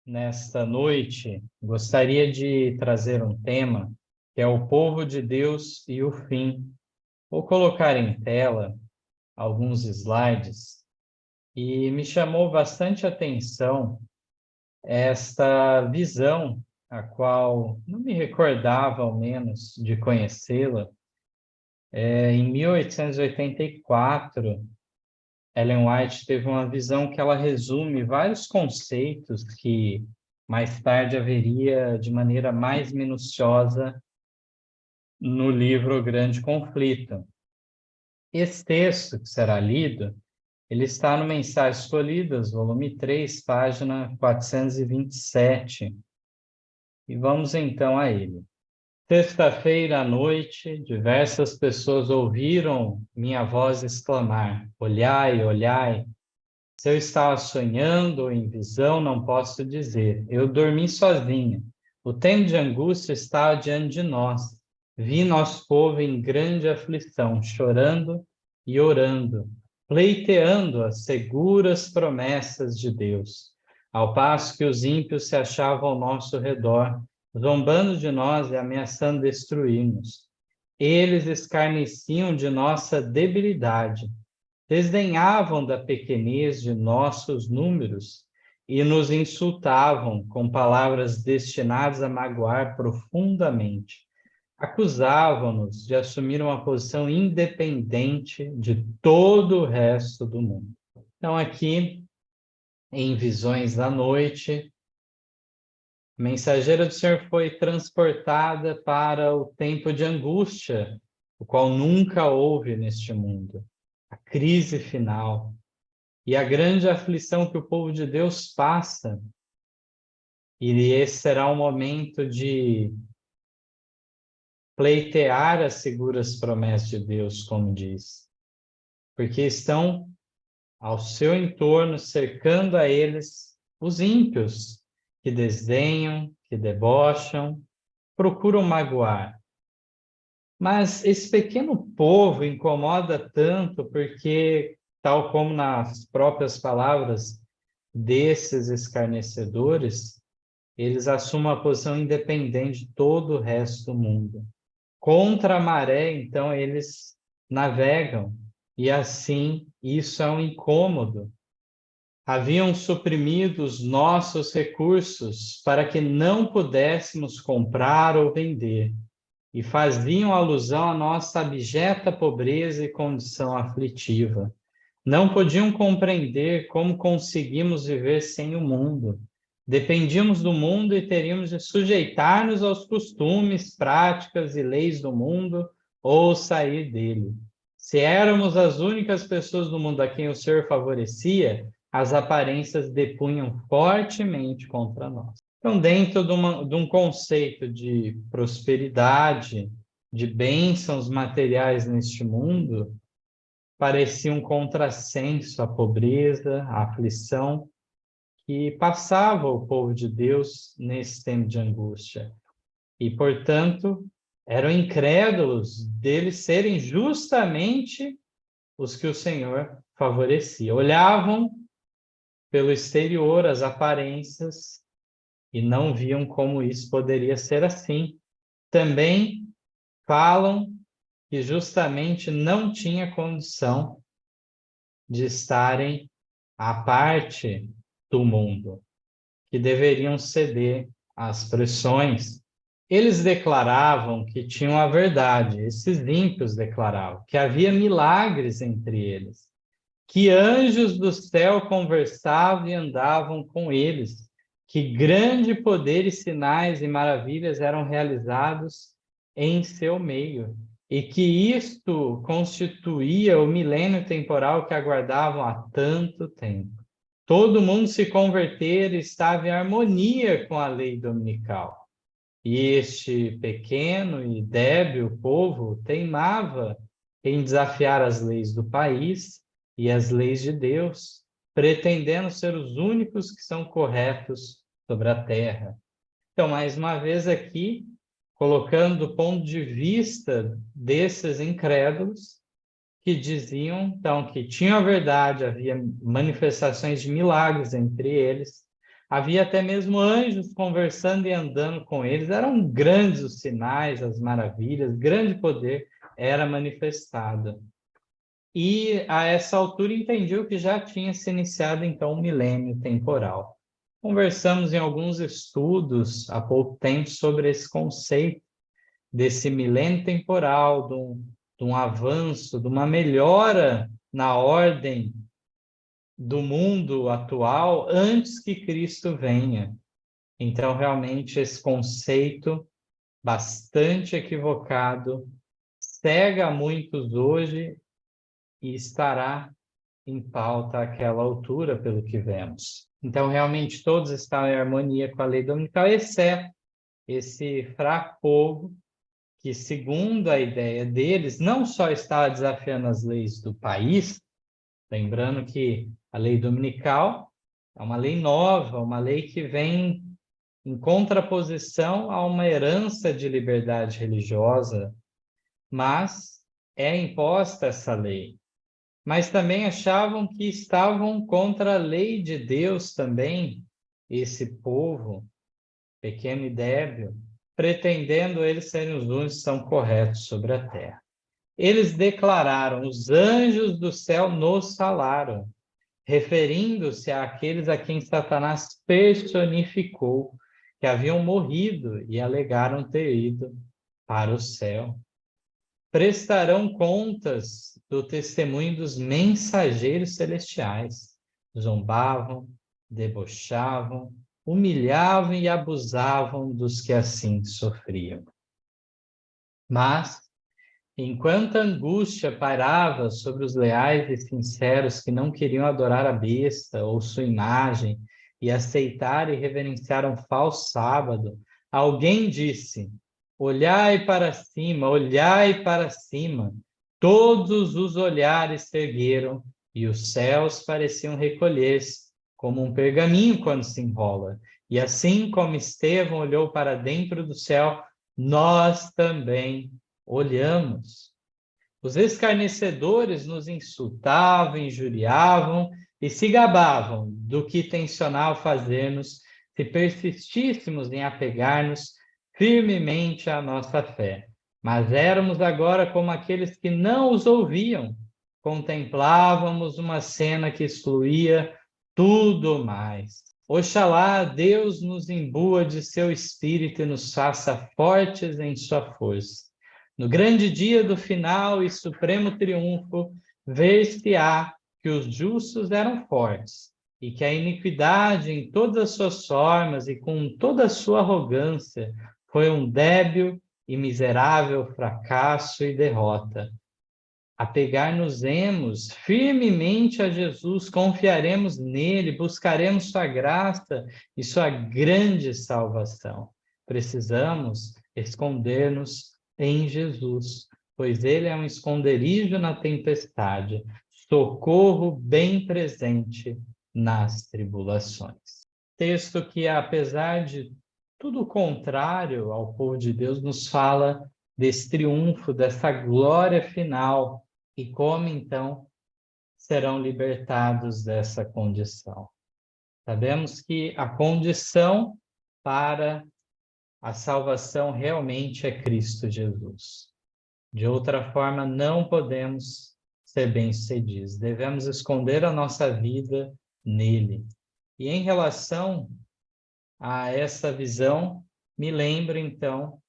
Nesta noite, gostaria de trazer um tema que é o povo de Deus e o fim. Vou colocar em tela alguns slides e me chamou bastante atenção esta visão, a qual não me recordava, ao menos, de conhecê-la. Em 1884, Ellen White teve uma visão que ela resume vários conceitos que mais tarde haveria de maneira mais minuciosa no livro O Grande Conflito. Esse texto que será lido, ele está no Mensagens Escolhidas, volume 3, página 427. E vamos então a ele. Sexta-feira à noite, diversas pessoas ouviram minha voz exclamar: olhai, olhai. Se eu estava sonhando ou em visão, não posso dizer. Eu dormi sozinha. O tempo de angústia estava diante de nós. Vi nosso povo em grande aflição, chorando e orando, pleiteando as seguras promessas de Deus. Ao passo que os ímpios se achavam ao nosso redor, zombando de nós e ameaçando destruir-nos. Eles escarneciam de nossa debilidade, desdenhavam da pequenez de nossos números e nos insultavam com palavras destinadas a magoar profundamente. Acusavam-nos de assumir uma posição independente de todo o resto do mundo. Então, aqui, em Visões da Noite, a mensageira do Senhor foi transportada para o tempo de angústia, o qual nunca houve neste mundo. A crise final e a grande aflição que o povo de Deus passa. E esse será um momento de pleitear as seguras promessas de Deus, como diz, porque estão ao seu entorno, cercando a eles os ímpios, que desdenham, que debocham, procuram magoar. Mas esse pequeno povo incomoda tanto porque, tal como nas próprias palavras desses escarnecedores, eles assumem uma posição independente de todo o resto do mundo. Contra a maré, então, eles navegam, e assim isso é um incômodo. Haviam suprimido os nossos recursos para que não pudéssemos comprar ou vender, e faziam alusão à nossa abjeta pobreza e condição aflitiva. Não podiam compreender como conseguimos viver sem o mundo. Dependíamos do mundo e teríamos de sujeitar-nos aos costumes, práticas e leis do mundo ou sair dele. Se éramos as únicas pessoas do mundo a quem o Senhor favorecia, as aparências depunham fortemente contra nós. Então, dentro de um conceito de prosperidade, de bênçãos materiais neste mundo, parecia um contrassenso à pobreza, à aflição que passava o povo de Deus nesse tempo de angústia. E, portanto, eram incrédulos deles serem justamente os que o Senhor favorecia. Olhavam pelo exterior, as aparências, e não viam como isso poderia ser assim. Também falam que justamente não tinha condição de estarem à parte do mundo, que deveriam ceder às pressões. Eles declaravam que tinham a verdade, esses ímpios declaravam que havia milagres entre eles, que anjos do céu conversavam e andavam com eles, que grande poder e sinais e maravilhas eram realizados em seu meio, e que isto constituía o milênio temporal que aguardavam há tanto tempo. Todo mundo se converter estava em harmonia com a lei dominical. E este pequeno e débil povo teimava em desafiar as leis do país e as leis de Deus, pretendendo ser os únicos que são corretos sobre a terra. Então, mais uma vez aqui, colocando do ponto de vista desses incrédulos, que diziam, então, que tinham a verdade, havia manifestações de milagres entre eles, Havia até mesmo anjos conversando e andando com eles. Eram grandes os sinais, as maravilhas, grande poder era manifestado. E a essa altura entendiu que já tinha se iniciado então o milênio temporal. Conversamos em alguns estudos há pouco tempo sobre esse conceito desse milênio temporal, de um avanço, de uma melhora na ordem do mundo atual antes que Cristo venha. Então, realmente, esse conceito bastante equivocado cega muitos hoje e estará em pauta àquela altura, pelo que vemos. Então, realmente, todos estão em harmonia com a lei dominical, exceto esse fraco povo que, segundo a ideia deles, não só estava desafiando as leis do país, lembrando que a lei dominical é uma lei nova, uma lei que vem em contraposição a uma herança de liberdade religiosa, mas é imposta essa lei. Mas também achavam que estavam contra a lei de Deus também, esse povo pequeno e débil, pretendendo eles serem os únicos que são corretos sobre a terra. Eles declararam: os anjos do céu nos falaram, referindo-se àqueles a quem Satanás personificou, que haviam morrido e alegaram ter ido para o céu. Prestarão contas do testemunho dos mensageiros celestiais. Zombavam, debochavam, humilhavam e abusavam dos que assim sofriam. Mas, enquanto a angústia pairava sobre os leais e sinceros que não queriam adorar a besta ou sua imagem e aceitar e reverenciar um falso sábado, alguém disse: olhai para cima, olhai para cima. Todos os olhares se ergueram e os céus pareciam recolher-se, como um pergaminho quando se enrola. E assim como Estevão olhou para dentro do céu, nós também olhamos. Os escarnecedores nos insultavam, injuriavam e se gabavam do que tensionavam fazer-nos se persistíssemos em apegar-nos firmemente à nossa fé. Mas éramos agora como aqueles que não os ouviam. Contemplávamos uma cena que excluía tudo mais. Oxalá Deus nos imbua de seu espírito e nos faça fortes em sua força. No grande dia do final e supremo triunfo, ver-se-á que os justos eram fortes e que a iniquidade em todas as suas formas e com toda a sua arrogância foi um débil e miserável fracasso e derrota. Apegar-nos-emos firmemente a Jesus, confiaremos nele, buscaremos sua graça e sua grande salvação. Precisamos esconder-nos em Jesus, pois ele é um esconderijo na tempestade, socorro bem presente nas tribulações. Texto que, apesar de tudo contrário ao povo de Deus, nos fala desse triunfo, dessa glória final, e como então serão libertados dessa condição. Sabemos que a condição para a salvação realmente é Cristo Jesus. De outra forma, não podemos ser bem-sucedidos. Devemos esconder a nossa vida nele. E em relação a essa visão, me lembro então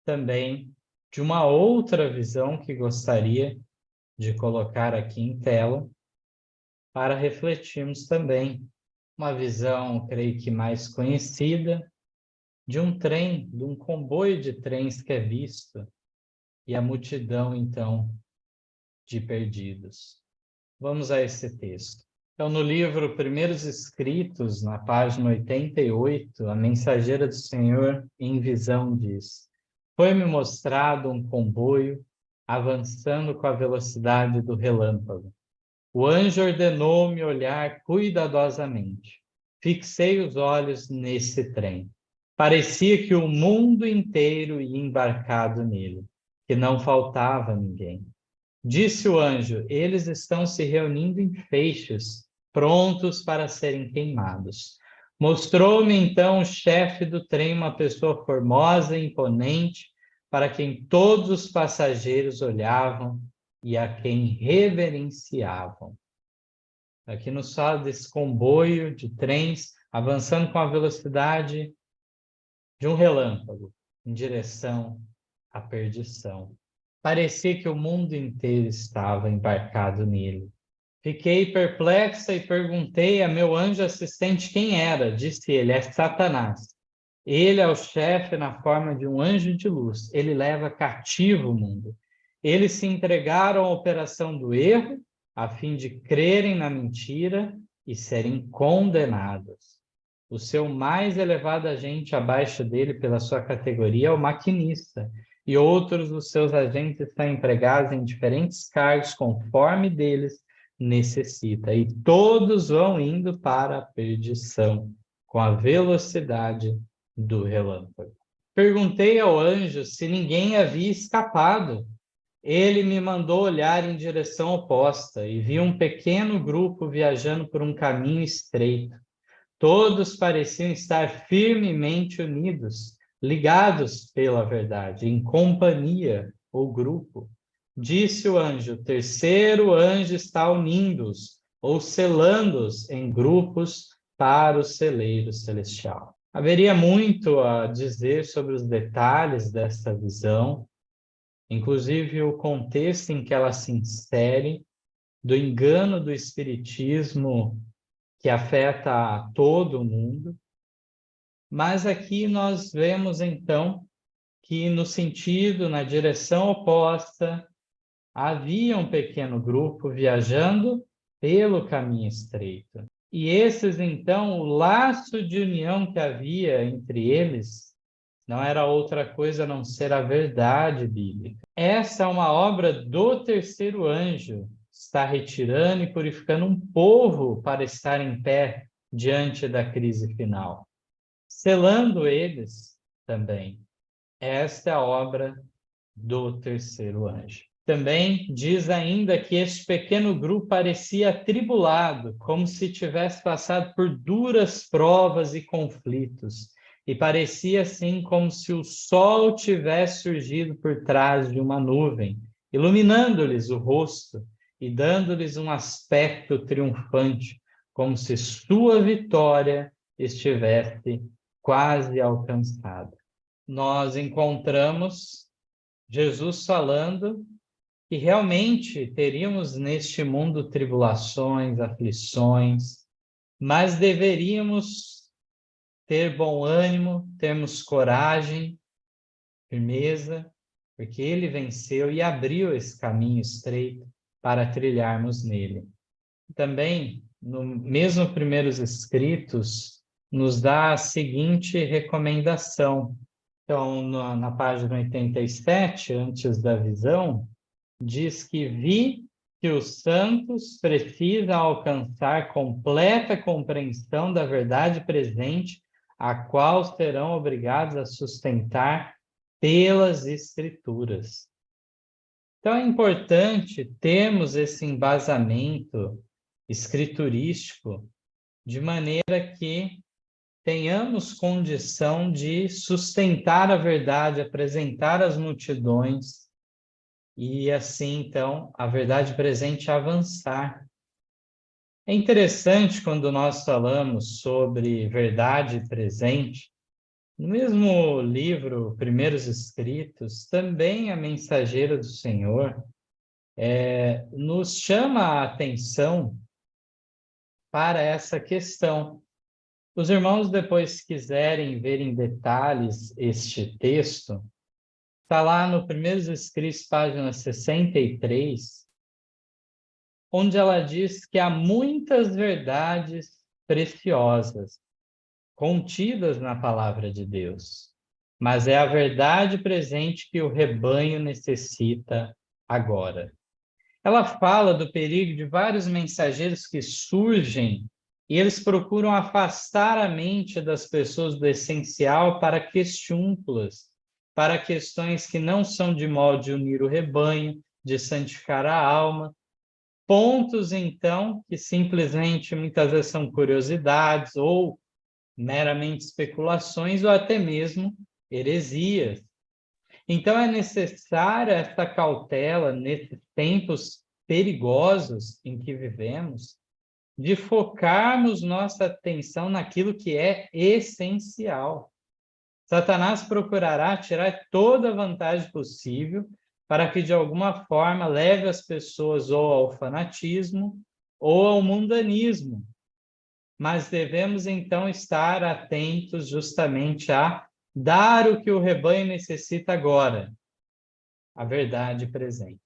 também de uma outra visão que gostaria de colocar aqui em tela para refletirmos também. Uma visão, creio que mais conhecida, de um trem, de um comboio de trens que é visto e a multidão, então, de perdidos. Vamos a esse texto. Então, no livro Primeiros Escritos, na página 88, a mensageira do Senhor em visão diz: foi-me mostrado um comboio avançando com a velocidade do relâmpago. O anjo ordenou-me olhar cuidadosamente. Fixei os olhos nesse trem. Parecia que o mundo inteiro ia embarcado nele, que não faltava ninguém. Disse o anjo: eles estão se reunindo em feixes, prontos para serem queimados. Mostrou-me então o chefe do trem, uma pessoa formosa e imponente, para quem todos os passageiros olhavam e a quem reverenciavam. Aqui nos fala desse comboio de trens avançando com a velocidade de um relâmpago em direção à perdição. Parecia que o mundo inteiro estava embarcado nele. Fiquei perplexa e perguntei a meu anjo assistente quem era. Disse ele: é Satanás. Ele é o chefe na forma de um anjo de luz. Ele leva cativo o mundo. Eles se entregaram à operação do erro, a fim de crerem na mentira e serem condenados. O seu mais elevado agente abaixo dele, pela sua categoria, é o maquinista, e outros dos seus agentes estão empregados em diferentes cargos, conforme deles necessita. E todos vão indo para a perdição, com a velocidade do relâmpago. Perguntei ao anjo se ninguém havia escapado. Ele me mandou olhar em direção oposta e vi um pequeno grupo viajando por um caminho estreito. Todos pareciam estar firmemente unidos, ligados pela verdade, em companhia ou grupo. Disse o anjo: o terceiro anjo está unindo-os, ou selando-os em grupos para o celeiro celestial. Haveria muito a dizer sobre os detalhes desta visão, inclusive o contexto em que ela se insere, do engano do espiritismo que afeta a todo mundo. Mas aqui nós vemos, então, que no sentido, na direção oposta, havia um pequeno grupo viajando pelo caminho estreito. E esses, então, o laço de união que havia entre eles não era outra coisa a não ser a verdade bíblica. Essa é uma obra do terceiro anjo, está retirando e purificando um povo para estar em pé diante da crise final, selando eles também. Esta é a obra do terceiro anjo. Também diz ainda que este pequeno grupo parecia atribulado, como se tivesse passado por duras provas e conflitos, e parecia assim como se o sol tivesse surgido por trás de uma nuvem, iluminando-lhes o rosto e dando-lhes um aspecto triunfante, como se sua vitória estivesse quase alcançada. Nós encontramos Jesus falando que realmente teríamos neste mundo tribulações, aflições, mas deveríamos ter bom ânimo, termos coragem, firmeza, porque ele venceu e abriu esse caminho estreito para trilharmos nele. Também, no mesmo Primeiros Escritos, nos dá a seguinte recomendação. Então, na página 87, antes da visão, diz que vi que os santos precisam alcançar completa compreensão da verdade presente, a qual serão obrigados a sustentar pelas Escrituras. Então, é importante termos esse embasamento escriturístico, de maneira que tenhamos condição de sustentar a verdade, apresentar às multidões, e assim, então, a verdade presente avançar. É interessante quando nós falamos sobre verdade presente, no mesmo livro, Primeiros Escritos, também a Mensageira do Senhor nos chama a atenção para essa questão. Os irmãos, depois quiserem ver em detalhes este texto, está lá no Primeiros Escritos, página 63, onde ela diz que há muitas verdades preciosas contidas na palavra de Deus, mas é a verdade presente que o rebanho necessita agora. Ela fala do perigo de vários mensageiros que surgem e eles procuram afastar a mente das pessoas do essencial para questiúnculas, para questões que não são de modo de unir o rebanho, de santificar a alma. Pontos, então, que simplesmente muitas vezes são curiosidades ou meramente especulações ou até mesmo heresias. Então, é necessária essa cautela nesses tempos perigosos em que vivemos, de focarmos nossa atenção naquilo que é essencial. Satanás procurará tirar toda a vantagem possível para que, de alguma forma, leve as pessoas ou ao fanatismo ou ao mundanismo. Mas devemos, então, estar atentos justamente a dar o que o rebanho necessita agora, a verdade presente.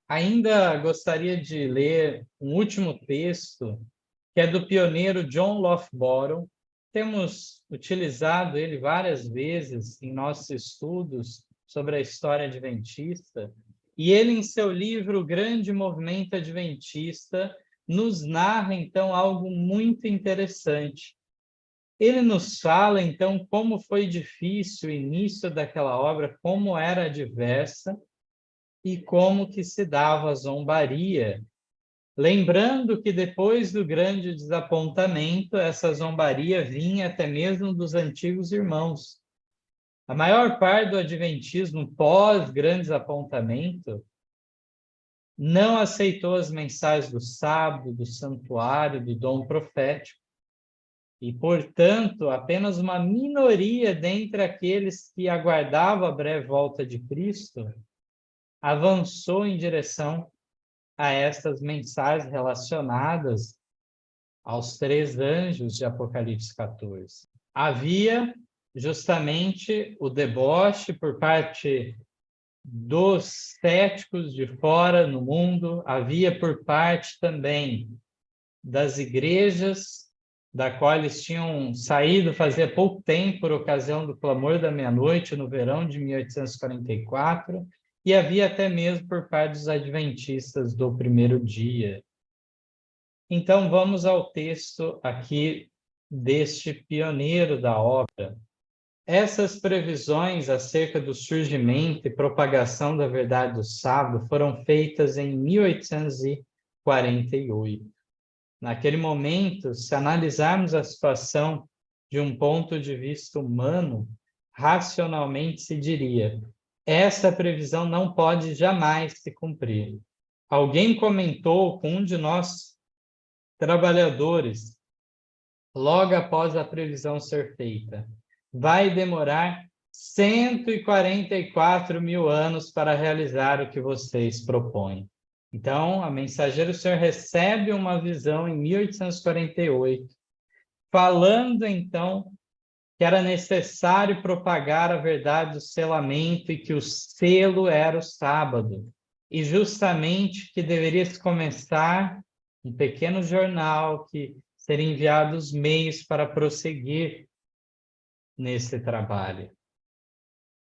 Ainda gostaria de ler um último texto, que é do pioneiro John Loughborough. Temos utilizado ele várias vezes em nossos estudos sobre a história adventista, e ele, em seu livro O Grande Movimento Adventista, nos narra, então, algo muito interessante. Ele nos fala, então, como foi difícil o início daquela obra, como era adversa e como que se dava a zombaria. Lembrando que depois do grande desapontamento, essa zombaria vinha até mesmo dos antigos irmãos. A maior parte do adventismo pós-grande desapontamento não aceitou as mensagens do sábado, do santuário, do dom profético. E, portanto, apenas uma minoria dentre aqueles que aguardavam a breve volta de Cristo avançou em direção a estas mensagens relacionadas aos 3 anjos de Apocalipse 14. Havia justamente o deboche por parte dos céticos de fora no mundo, havia por parte também das igrejas, da qual eles tinham saído fazia pouco tempo por ocasião do clamor da meia-noite no verão de 1844, e havia até mesmo por parte dos adventistas do primeiro dia. Então, vamos ao texto aqui deste pioneiro da obra. Essas previsões acerca do surgimento e propagação da verdade do sábado foram feitas em 1848. Naquele momento, se analisarmos a situação de um ponto de vista humano, racionalmente se diria: essa previsão não pode jamais se cumprir. Alguém comentou com um de nós, trabalhadores, logo após a previsão ser feita: vai demorar 144 mil anos para realizar o que vocês propõem. Então, a Mensageiro do Senhor recebe uma visão em 1848, falando, então, que era necessário propagar a verdade do selamento e que o selo era o sábado. E justamente que deveria se começar um pequeno jornal que seria enviado os meios para prosseguir nesse trabalho.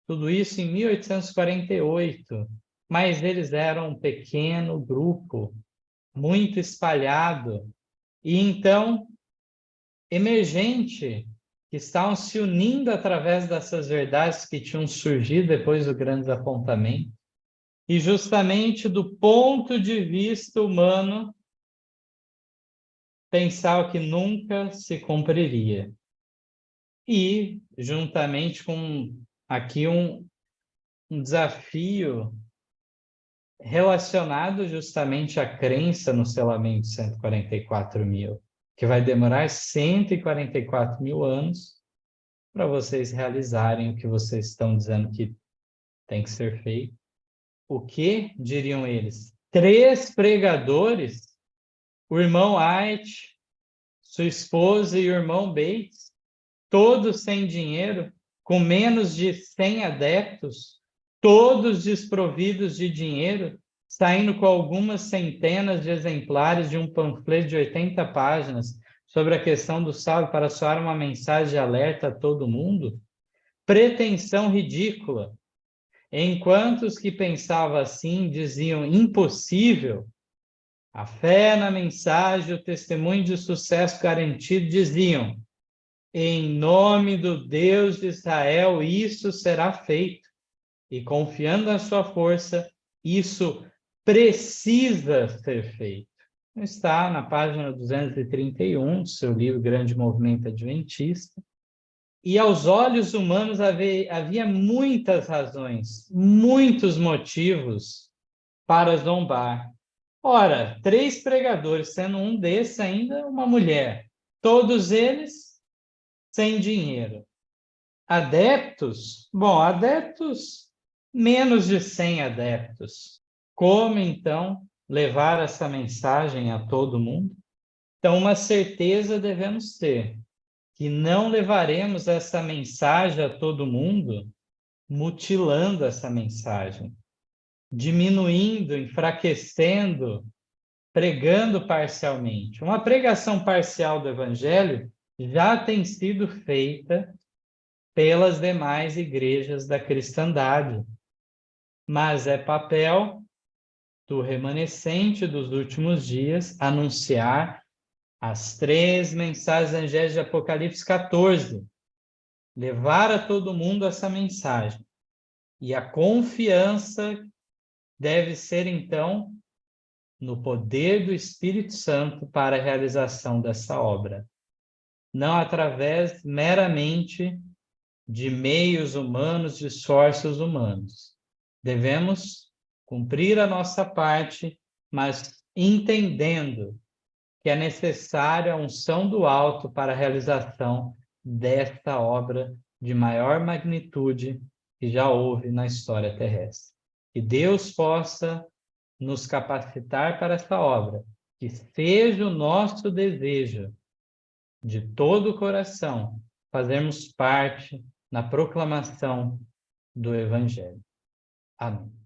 Tudo isso em 1848, mas eles eram um pequeno grupo, muito espalhado, e então, emergente, que estavam se unindo através dessas verdades que tinham surgido depois do grande desapontamento, e justamente do ponto de vista humano, pensava que nunca se cumpriria. E, juntamente com aqui um desafio relacionado justamente à crença no selamento de 144 mil, que vai demorar 144 mil anos para vocês realizarem o que vocês estão dizendo que tem que ser feito. O que, diriam eles? 3 pregadores, o irmão White, sua esposa e o irmão Bates, todos sem dinheiro, com menos de 100 adeptos, todos desprovidos de dinheiro, saindo com algumas centenas de exemplares de um panfleto de 80 páginas sobre a questão do sábado para soar uma mensagem de alerta a todo mundo? Pretensão ridícula. Enquanto os que pensavam assim diziam impossível, a fé na mensagem, o testemunho de sucesso garantido diziam: em nome do Deus de Israel, isso será feito. E confiando na sua força, isso precisa ser feito. está na página 231 do seu livro Grande Movimento Adventista. E aos olhos humanos havia muitas razões, muitos motivos para zombar. Ora, 3 pregadores, sendo um desses ainda uma mulher, todos eles sem dinheiro. Adeptos? Bom, adeptos, menos de 100 adeptos. Como, então, levar essa mensagem a todo mundo? Então, uma certeza devemos ter, que não levaremos essa mensagem a todo mundo mutilando essa mensagem, diminuindo, enfraquecendo, pregando parcialmente. Uma pregação parcial do Evangelho já tem sido feita pelas demais igrejas da cristandade, mas é papel do remanescente dos últimos dias anunciar as 3 mensagens angélicas de Apocalipse 14, levar a todo mundo essa mensagem. E a confiança deve ser, então, no poder do Espírito Santo para a realização dessa obra, não através meramente de meios humanos, de esforços humanos. Devemos cumprir a nossa parte, mas entendendo que é necessária a unção do alto para a realização desta obra de maior magnitude que já houve na história terrestre. Que Deus possa nos capacitar para essa obra, que seja o nosso desejo de todo o coração fazermos parte na proclamação do Evangelho. Amém.